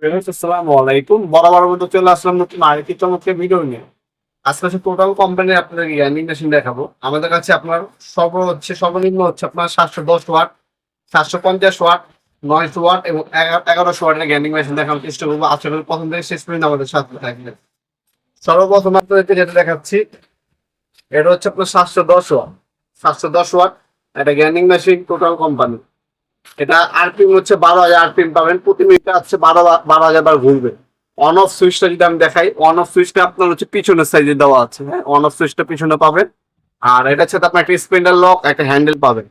আসসালামু আলাইকুম। বরাবর মতো চলে আসলাম নতুন আরেকটি চমৎকার ভিডিও নিয়ে। আজকে হচ্ছে টোটাল কোম্পানির আপনাদের গ্যান্ডিং মেশিন দেখাবো। আমাদের কাছে আপনার সর্বনিম্ন হচ্ছে আপনার 710 ওয়াট, 750 ওয়াট, 900 ওয়াট এবং 1100 ওয়াটের গ্যান্ডিং মেশিন দেখানোর চেষ্টা করবো। আশা করি প্রথম থেকে শেষ পর্যন্ত আমাদের সাথে থাকবেন। সর্বপ্রথম আপনাদেরকে যেটা দেখাচ্ছি, এটা হচ্ছে আপনার 710 ওয়াট, 710 ওয়াট একটা গ্যান্ডিং মেশিন টোটাল কোম্পানি। এটা আরপিএম হচ্ছে 12,000 আরপিএম পাবেন। প্রতি মিনিটে হচ্ছে 12,000 বার ঘুরবে। অন অফ সুইচটা যদি আমি দেখাই, অন অফ সুইচটা আপনার হচ্ছে পিছনের সাইজে দেওয়া আছে। হ্যাঁ, অন অফ সুইচটা পিছনে পাবেন। আর এটা সাথে আপনার একটা স্পিন্ডার লক, একটা হ্যান্ডেল পাবেন।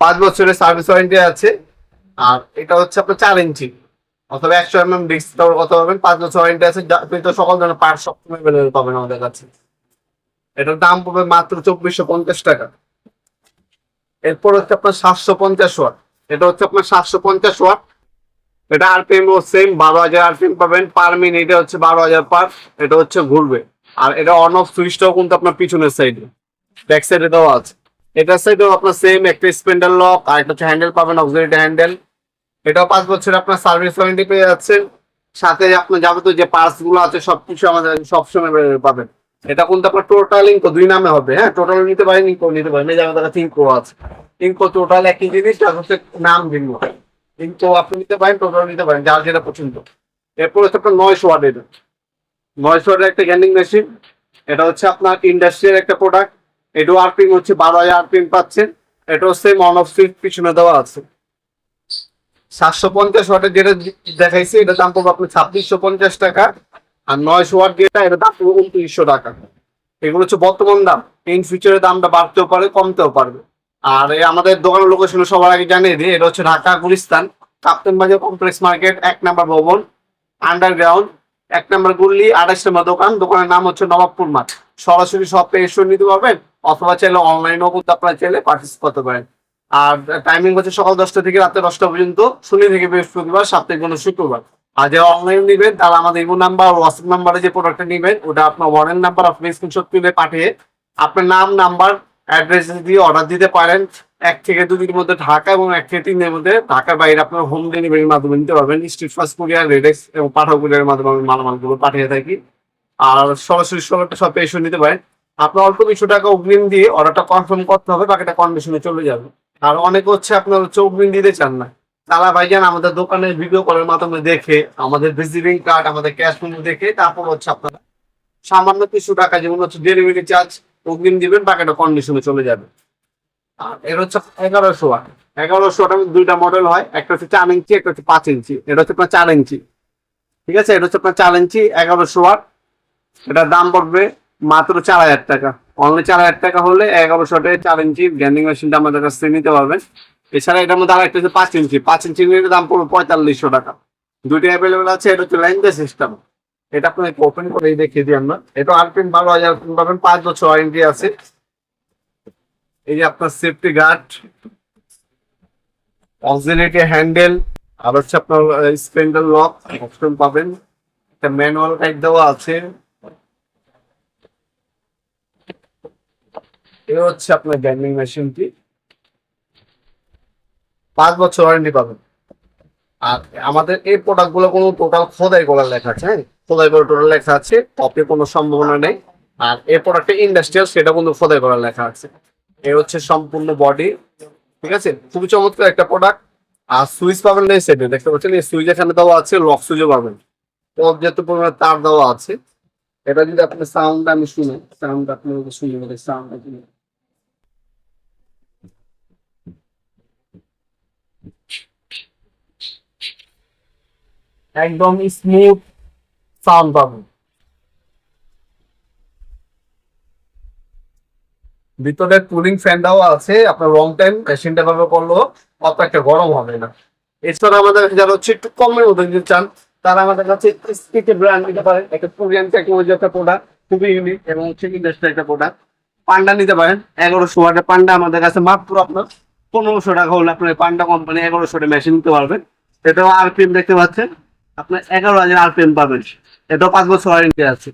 5 বছরের সার্ভিস ওয়ারেন্টি আছে। আর এটা হচ্ছে আপনার 4 ইঞ্চি অথবা 100 mm ডিস্ক কত পাবেন। 5 বছর ওয়ারেন্টি আছে। আপনি তো সকল ধরনের পার্ট সবসময় অ্যাভেলেবল পাবেন আমাদের কাছে। এটার দাম পড়বে মাত্র 2450 টাকা। এরপর হচ্ছে আপনার 750 ওয়াট। এটা হচ্ছে আপনার 750 ওয়াট। এটা আরপিএম ও সেম 12,000 আরপিএম পাবেন। পার মিনিটে হচ্ছে 12,000 পার। এটা হচ্ছে ঘুরবে। আর এটা অন অফ সুইচটাও কিন্তু আপনার পিছনের সাইডে, ব্যাক সাইডে দেওয়া আছে। এটার সাইডেও আপনার সেম একটা স্পেন্ডার লক আর একটা হচ্ছে হ্যান্ডেল পাবেন, অক্সিলারি হ্যান্ডেল। এটাও 5 বছর আপনার সার্ভিস ওয়ারেন্টি পেয়ে যাচ্ছেন। সাথে আপনার যাবতীয় যে পার্টস গুলো আছে সবকিছু আমাদের সবসময় পাবেন। এটা কিন্তু আপনার টোটাল ইনকো 2 নামে হবে। হ্যাঁ, টোটাল নিতে পারেন, ইনকো নিতে পারেন। এই যে আমাদের কাছে ইনকো আছে। ইনকো টোটাল একই জিনিস, তার হচ্ছে নাম ভিন্ন। ইনকো আপনি নিতে পারেন, টোটাল নিতে পারেন, যার যেটা পছন্দ। এরপর হচ্ছে আপনার 900 ওয়াট। এটা 900 ওয়াটের একটা গ্যান্ডিং মেশিন। এটা হচ্ছে আপনার ইন্ডাস্ট্রিয়াল একটা প্রোডাক্ট। এটাও আরপিএম হচ্ছে 12,000 আরপিএম পাচ্ছেন। এটাও সেম অন অফ সুইচ পিছনে দেওয়া আছে। 750 ওয়াটের যেটা দেখাইছি, এটা দাম পড়বে আপনার 2650 টাকা। আর 900 ওয়াট যেটা, এটা দাম পড়বে 2900 টাকা। এগুলো হচ্ছে বর্তমান দাম। ইন ফিউচারের দামটা বাড়তেও পারে, কমতেও পারবে। আর এই আমাদের দোকানের লোকেশন সবার আগে জানিয়ে দিই, এটা হচ্ছে ঢাকা গুলিস্তান, কাপ্তান বাজার কমপ্লেক্স মার্কেট, 1 নম্বর ভবন, আন্ডারগ্রাউন্ড, 1 নম্বর গুল্লি, 28 নম্বর দোকান। দোকানের নাম হচ্ছে নবাবপুর মাঠ। সরাসরি শপে এসে নিতে পারবেন, অথবা চাইলে অনলাইনেও কিন্তু আপনারা চাইলে পার্চেস করতে পারেন। আর টাইমিং হচ্ছে সকাল 10টা থেকে রাতে 10টা পর্যন্ত, শনি থেকে বৃহস্পতিবার, সাপ্তাহিক কোনো শুক্রবার। আর যারা অনলাইন নেবেন তারা আমাদের ইমো নাম্বার, হোয়াটসঅ্যাপ নাম্বারে যে প্রোডাক্টটা নেবেন ওটা আপনার ওয়ারেন্ট নাম্বার আপনি স্ক্রিনশট তুলে পাঠিয়ে আপনার নাম, নাম্বার, অ্যাড্রেস দিয়ে অর্ডার দিতে পারেন। 1 থেকে 2 দিনের মধ্যে ঢাকা এবং 1 থেকে 3 দিনের মধ্যে ঢাকার বাইরে আপনার হোম ডেলিভারির মাধ্যমে নিতে পারবেন। স্ট্রিট ফাস্ট কুরিয়ার, রেডেক্স এবং পাঠাও কুরিয়ারের মাধ্যমে আমি মালামালগুলো পাঠিয়ে থাকি। আর সরাসরি শপে এসে নিতে পারেন। আপনার অল্প কিছু টাকা অগ্রিম দিয়ে অর্ডারটা কনফার্ম করতে হবে, বাকিটা কন্ডিশনে চলে যাবে। আর অনেকে হচ্ছে আপনার হচ্ছে অগ্রিম দিতে চান না, তারা ভাইজান আমাদের দোকানের ভিডিও কলের মাধ্যমে দেখে, আমাদের ভিজিটিং কার্ড, আমাদের ক্যাশ মেমো দেখে তারপর হচ্ছে আপনারা সামান্য কিছু টাকা, যেমন হচ্ছে ডেলিভারি চার্জ, অগ্রিম দিবেন, বাকিটা কন্ডিশনে চলে যাবে। আর এর হচ্ছে 1100 ওয়াট। 1100 ওয়াট দুইটা মডেল হয়, একটা হচ্ছে 4 ইঞ্চি, একটা হচ্ছে 5 ইঞ্চি। এটা হচ্ছে আপনার 4 ইঞ্চি। ঠিক আছে, এটা হচ্ছে আপনার 4 ইঞ্চি, 1100 ওয়াট। এটার দাম পড়বে মাত্র 4,000 টাকা। অনলি 4,000 টাকা হলে 1100 ওয়াটের 4 ইঞ্চি গ্যান্ডিং মেশিনটা আমাদের কাছ থেকে নিতে পারবেন। এছাড়া এটার মধ্যে আরেকটা হচ্ছে 5 ইঞ্চি। 5 ইঞ্চি নিলে দাম পড়বে 4500 টাকা। দুইটা অ্যাভেলেবেল আছে। এটা হচ্ছে লাইন সিস্টেম। এটা আপনাকে ওপেন করে দেখিয়ে দিই আমরা। এটা আরপিএম 12,000 পাবেন। 5 বছর ওয়ারেন্টি আছে। এই যে আপনার সেফটি গার্ড, অক্সিলারি হ্যান্ডেল, আর হচ্ছে আপনার স্পেন্ডার লক অপশন পাবেন। একটা ম্যানুয়াল টাইপ দেওয়া আছে। এ হচ্ছে আপনার গ্যান্ডিং মেশিনটি। 5 বছর ওয়ারেন্টি পাবেন। আর আমাদের এই প্রোডাক্ট গুলো কোনো টোটাল খোদাই করার লেখা আছে। হ্যাঁ, খোদাই করে টোটাল লেখা আছে, কপি কোনো সম্ভাবনা নেই। আর এই প্রোডাক্টটা ইন্ডাস্ট্রিয়াল, সেটা কিন্তু খোদাই করার লেখা আছে। এ হচ্ছে সম্পূর্ণ বডি। ঠিক আছে, খুবই চমৎকার একটা প্রোডাক্ট। আর সুইচ পাবেন এই সেটে, দেখতে পাচ্ছেন এই সুইচ এখানে দেওয়া আছে, লক সুইচও পাবেন। পর্যাপ্ত পরিমাণে তার দেওয়া আছে। এটা যদি আপনি সাউন্ড আমি শুনে, সাউন্ড আপনি শুনে সাউন্ড একদম স্মুথ সাউন্ড পাবেন। ভিতরে কুলিং ফ্যান দেওয়া আছে। আপনার লং টাইম মেশিনটা ব্যবহার করলেও অত একটা গরম হবে না। এছাড়া আমাদের কাছে যারা হচ্ছে একটু কমের মধ্যে যদি চান, তারা আমাদের কাছে স্পিকে ব্র্যান্ড নিতে পারেন। একটা কোরিয়ান টেকনোলজি একটা প্রোডাক্ট, খুবই ইউনিক এবং হচ্ছে ইন্ডাস্ট্রি একটা প্রোডাক্ট। পান্ডা নিতে পারেন। 1100 ওয়াটের পান্ডা আমাদের কাছে মাত্র আপনার 1500 টাকা হলে আপনার পান্ডা কোম্পানি 1100 মেশিন নিতে পারবেন। এটাও আরপিএম দেখতে পাচ্ছেন, আপনার 11,000 আরপিএম পাবেন। এটাও 5 বছর ওয়ারেন্টি আছে।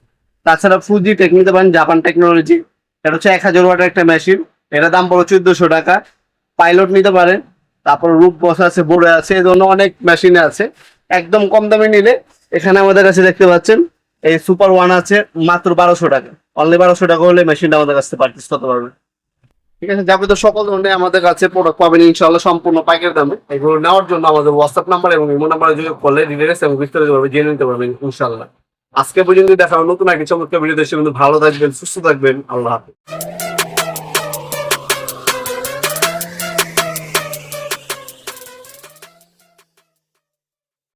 তাছাড়া ফুজি টেক নিতে পারেন, জাপান টেকনোলজি। এটা হচ্ছে 1000 ওয়াটের একটা মেশিন। এটা দাম পড়ো 1400 টাকা। পাইলট নিতে পারেন। তারপর রূপ বস আছে, বোর্ডে আছে, এই ধরনের অনেক মেশিনে আছে। একদম কম দামে নিলে এখানে আমাদের কাছে দেখতে পাচ্ছেন এই সুপার ওয়ান আছে মাত্র 1200 টাকা। অনলি 1200 টাকা হলে মেশিনটা আমাদের কাছে পারচেজ করতে পারবেন। ঠিক আছে, যাবতীয় সকল ধরনের আমাদের কাছে প্রোডাক্ট পাবেন ইনশাআল্লাহ সম্পূর্ণ পাইকারি দামে। এগুলো নেওয়ার জন্য আমাদের হোয়াটসঅ্যাপ নাম্বার এবং ইমো নাম্বারে যোগাযোগ করলে ডিটেইলস এবং বিস্তারিত ভাবে জেনে নিতে পারবেন ইনশাআল্লাহ। আজকে পর্যন্ত দেখা হবে নতুন একটা চমৎকার ভিডিও দেশে। ভালো থাকবেন, সুস্থ থাকবেন, আল্লাহ হাফেজ।